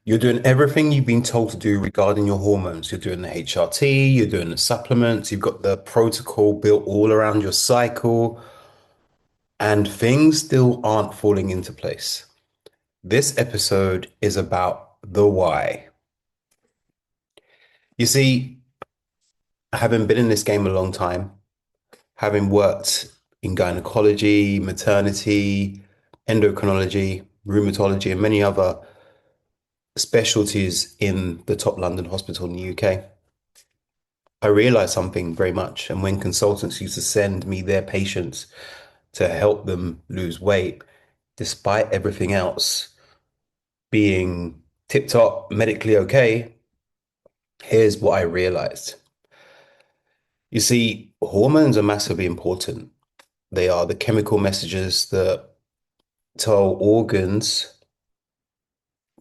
You're doing everything you've been told to do regarding your hormones. You're doing the HRT, you're doing the supplements, you've got the protocol built all around your cycle, and things still aren't falling into place. This episode is about the why. You see, having been in this game a long time, having worked in gynecology, maternity, endocrinology, rheumatology, and many other specialties in the top London hospital in the UK, I realized something very much. And when consultants used to send me their patients to help them lose weight, despite everything else being tip top, medically okay, here's what I realized. You see, hormones are massively important. They are the chemical messages that tell organs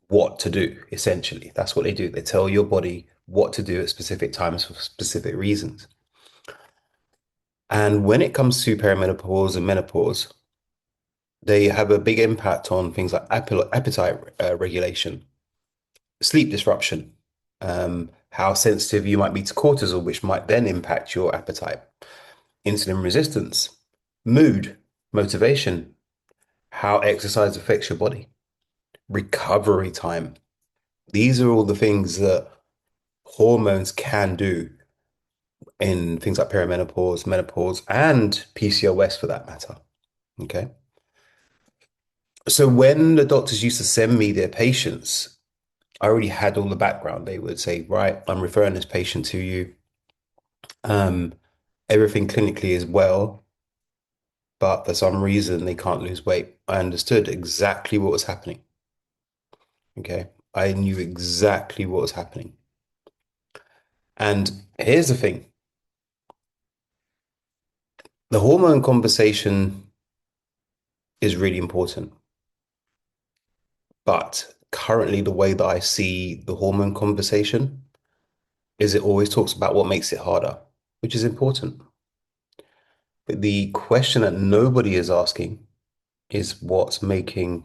what to do, essentially. That's what they do. They tell your body what to do at specific times for specific reasons. And when it comes to perimenopause and menopause, they have a big impact on things like appetite regulation, sleep disruption, how sensitive you might be to cortisol, which might then impact your appetite, insulin resistance, mood, motivation, how exercise affects your body, recovery time. These are all the things that hormones can do in things like perimenopause, menopause, and PCOS for that matter. Okay. So when the doctors used to send me their patients, I already had all the background. They would say, right, I'm referring this patient to you. Um, Everything clinically is well, but for some reason they can't lose weight. I understood exactly what was happening. Okay. I knew exactly what was happening. And here's the thing, the hormone conversation is really important. But currently, the way that I see the hormone conversation is it always talks about what makes it harder, which is important. But the question that nobody is asking is what's making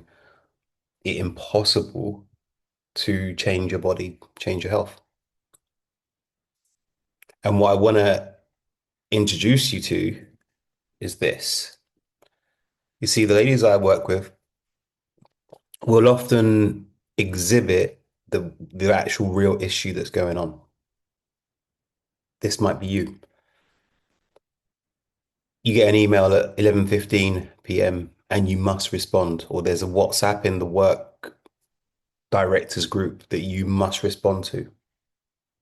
it impossible to change your body, change your health. And what I want to introduce you to is this. You see, the ladies I work with will often exhibit the actual real issue that's going on. This might be you. You get an email at 11:15 p.m. and you must respond, or there's a WhatsApp in the work directors group that you must respond to.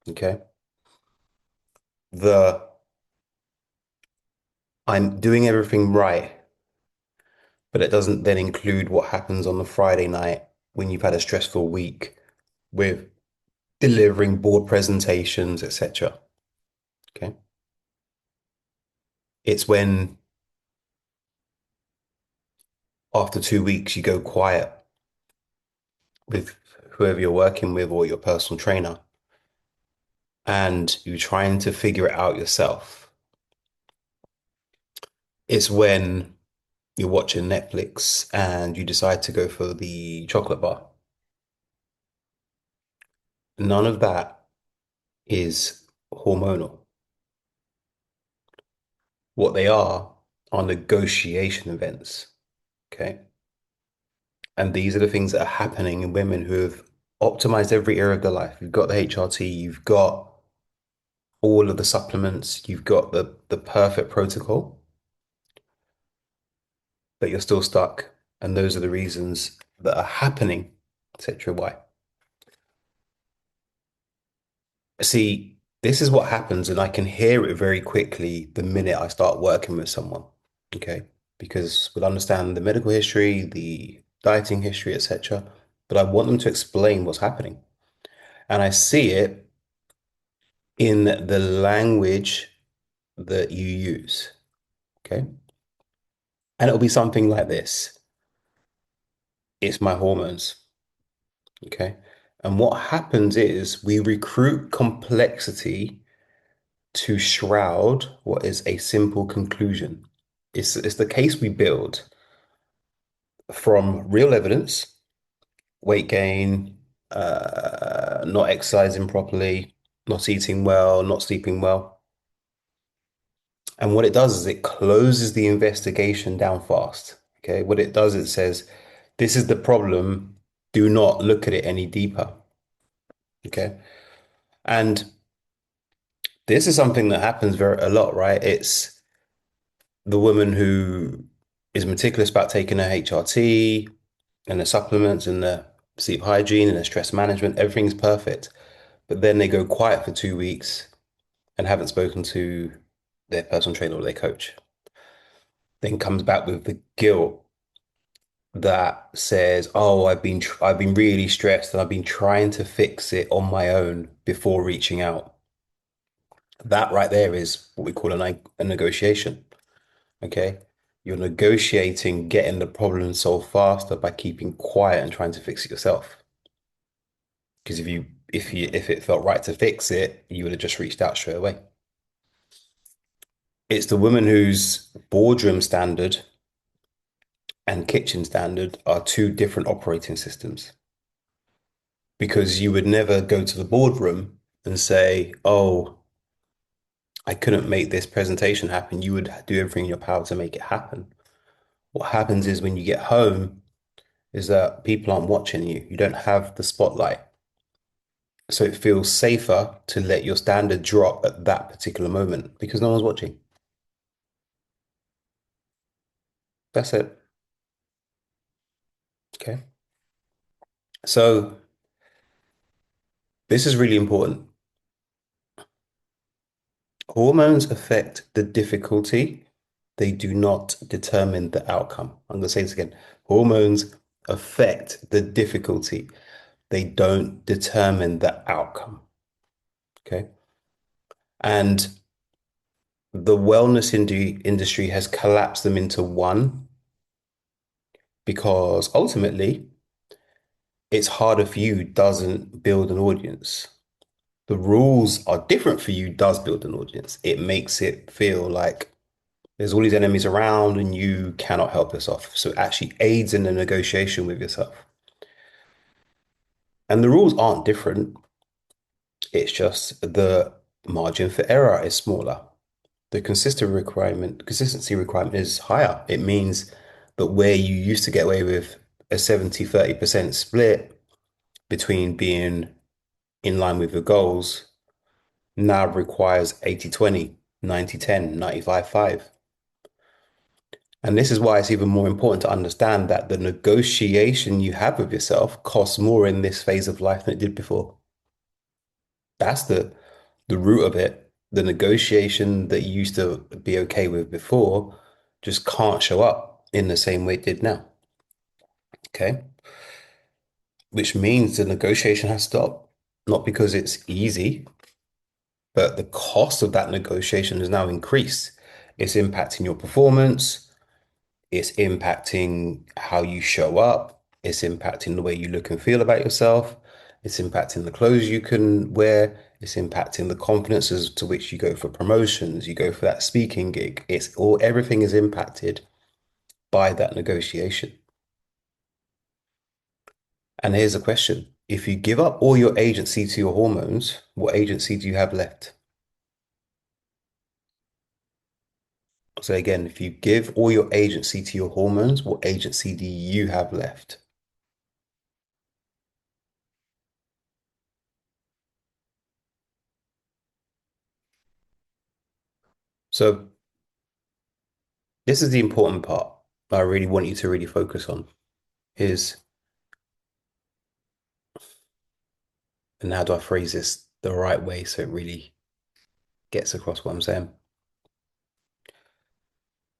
Okay. The I'm doing everything right, but it doesn't then include what happens on the Friday night when you've had a stressful week with delivering board presentations, etc. Okay. It's when after 2 weeks you go quiet with whoever you're working with or your personal trainer and you're trying to figure it out yourself. It's when you're watching Netflix and you decide to go for the chocolate bar. None of that is hormonal. What they are negotiation events. Okay. And these are the things that are happening in women who have optimized every area of their life. You've got the HRT, you've got all of the supplements, you've got the perfect protocol, but you're still stuck. And those are the reasons that are happening, etc. Why? See, this is what happens, and I can hear it very quickly the minute I start working with someone. Okay. Because we'll understand the medical history, the dieting history, etc. But I want them to explain what's happening. And I see it in the language that you use. Okay. And it'll be something like this. It's my hormones. Okay. And what happens is we recruit complexity to shroud what is a simple conclusion. It's the case we build from real evidence, weight gain, not exercising properly, not eating well, not sleeping well. And what it does is it closes the investigation down fast. Okay. What it does, it says, this is the problem. Do not look at it any deeper. Okay. And this is something that happens very a lot, right? It's the woman who is meticulous about taking her HRT and the supplements and the sleep hygiene and the stress management. Everything's perfect. But then they go quiet for 2 weeks and haven't spoken to their personal trainer or their coach. Then comes back with the guilt that says, "Oh, I've been really stressed and I've been trying to fix it on my own before reaching out." That right there is what we call a negotiation. Okay. You're negotiating getting the problem solved faster by keeping quiet and trying to fix it yourself. Because if it felt right to fix it, you would have just reached out straight away. It's the woman whose boardroom standard and kitchen standard are two different operating systems. Because you would never go to the boardroom and say, "Oh, I couldn't make this presentation happen." You would do everything in your power to make it happen. What happens is when you get home, is that people aren't watching you. You don't have the spotlight. So it feels safer to let your standard drop at that particular moment because no one's watching. That's it. Okay. So this is really important. Hormones affect the difficulty. They do not determine the outcome. I'm going to say this again. Hormones affect the difficulty. They don't determine the outcome. Okay. And the wellness industry has collapsed them into one because ultimately it's harder for you doesn't build an audience. The rules are different for you does build an audience. It makes it feel like there's all these enemies around and you cannot help yourself. So it actually aids in the negotiation with yourself. And the rules aren't different. It's just the margin for error is smaller. The consistency requirement is higher. It means that where you used to get away with a 70-30% split between being in line with your goals now requires 80-20, 90-10, 95-5. And this is why it's even more important to understand that the negotiation you have with yourself costs more in this phase of life than it did before. That's the root of it. The negotiation that you used to be okay with before just can't show up in the same way it did now. Okay. Which means the negotiation has stopped, not because it's easy, but the cost of that negotiation has now increased. It's impacting your performance. It's impacting how you show up. It's impacting the way you look and feel about yourself. It's impacting the clothes you can wear. It's impacting the confidence as to which you go for promotions, you go for that speaking gig. It's all everything is impacted by that negotiation. And here's a question. If you give up all your agency to your hormones, what agency do you have left? So again, if you give all your agency to your hormones, what agency do you have left? So this is the important part I really want you to really focus on is, and how do I phrase this the right way so it really gets across what I'm saying?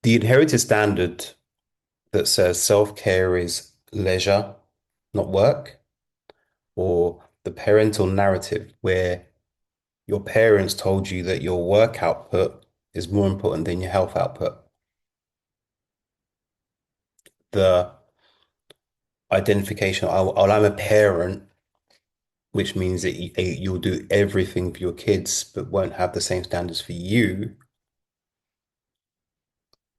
The inherited standard that says self-care is leisure, not work, or the parental narrative where your parents told you that your work output is more important than your health output. The identification, I'm a parent, which means that you'll do everything for your kids, but won't have the same standards for you.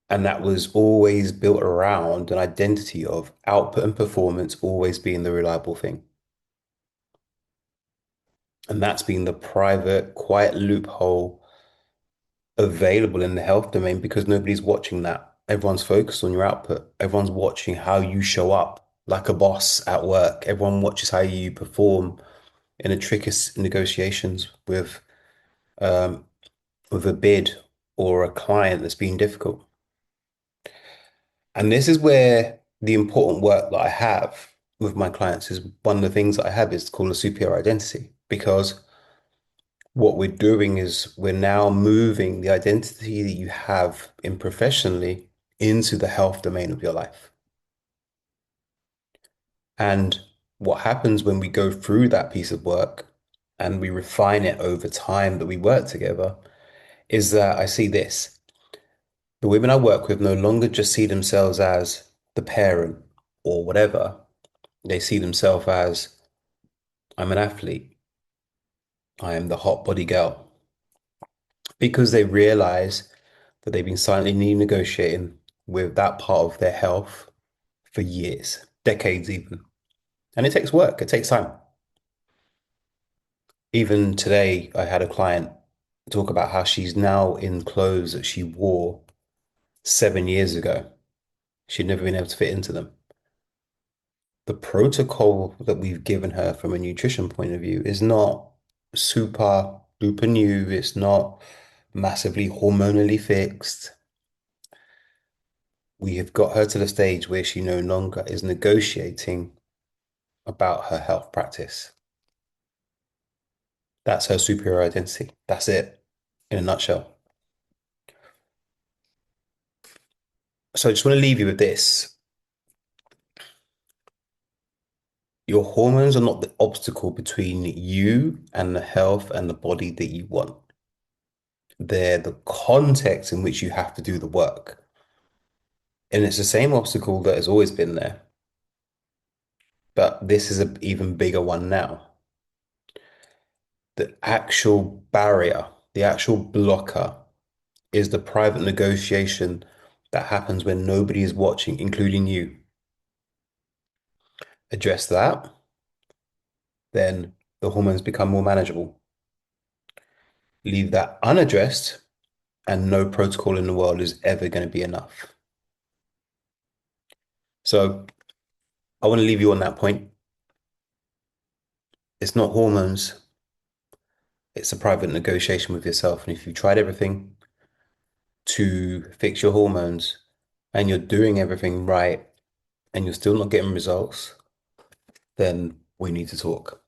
And that was always built around an identity of output and performance always being the reliable thing. And that's been the private, quiet loophole available in the health domain because nobody's watching that. Everyone's focused on your output. Everyone's watching how you show up like a boss at work. Everyone watches how you perform in a tricky negotiations um, with a bid or a client that's been difficult. And this is where the important work that I have with my clients is one of the things that I have is called a superior identity because what we're doing is we're now moving the identity that you have in professionally into the health domain of your life. And what happens when we go through that piece of work and we refine it over time that we work together is that I see this. The women I work with no longer just see themselves as the parent or whatever. They see themselves as I'm an athlete. I am the hot body girl because they realize that they've been silently negotiating with that part of their health for years, decades even. And it takes work, it takes time. Even today, I had a client talk about how she's now in clothes that she wore 7 years ago. She'd never been able to fit into them. The protocol that we've given her from a nutrition point of view is not super duper new. It's not massively hormonally fixed. We have got her to the stage where she no longer is negotiating about her health practice. That's her superior identity. That's it in a nutshell. So I just want to leave you with this. Your hormones are not the obstacle between you and the health and the body that you want. They're the context in which you have to do the work. And it's the same obstacle that has always been there, but this is an even bigger one now. The actual barrier, the actual blocker is the private negotiation that happens when nobody is watching, including you. Address that, then the hormones become more manageable. Leave that unaddressed, and no protocol in the world is ever going to be enough. So I want to leave you on that point. It's not hormones, it's a private negotiation with yourself. And if you tried everything to fix your hormones and you're doing everything right and you're still not getting results, then we need to talk.